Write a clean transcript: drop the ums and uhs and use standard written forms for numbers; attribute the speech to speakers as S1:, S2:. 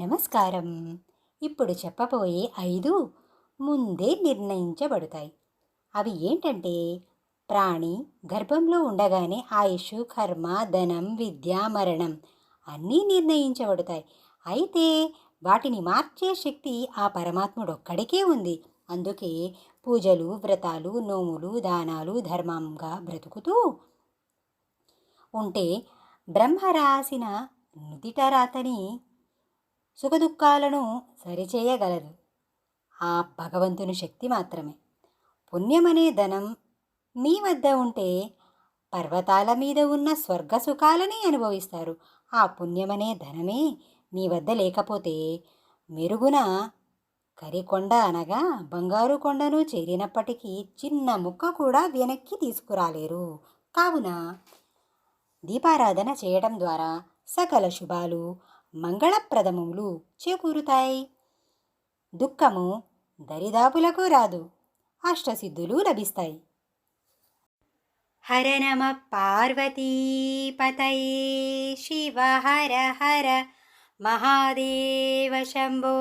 S1: నమస్కారం. ఇప్పుడు చెప్పబోయే 5 ముందే నిర్ణయించబడతాయి. అవి ఏంటంటే ప్రాణి గర్భంలో ఉండగానే ఆయుష్, కర్మ, ధనం, విద్య, మరణం అన్నీ నిర్ణయించబడతాయి. అయితే వాటిని మార్చే శక్తి ఆ పరమాత్ముడొక్కడికే ఉంది. అందుకే పూజలు, వ్రతాలు, నోములు, దానాలు, ధర్మంగా బ్రతుకుతూ ఉంటే బ్రహ్మ రాసిన నుదిట రాతని సుఖదుఖాలను సరిచేయగలదు ఆ భగవంతుని శక్తి మాత్రమే. పుణ్యమనే ధనం మీ వద్ద ఉంటే పర్వతాల మీద ఉన్న స్వర్గ సుఖాలని అనుభవిస్తారు. ఆ పుణ్యమనే ధనమే మీ వద్ద లేకపోతే మెరుగున కరికొండ అనగా బంగారు కొండను చేరినప్పటికీ చిన్న ముక్క కూడా వెనక్కి తీసుకురాలేరు. కావున దీపారాధన చేయడం ద్వారా సకల శుభాలు మంగళప్రదములు చేకూరుతాయి. దుఃఖము దరిదాపులకు రాదు. అష్టసిద్ధులు లభిస్తాయి. హర నమ పార్వతీపతయే శివ హర హర మహాదేవ శంభో.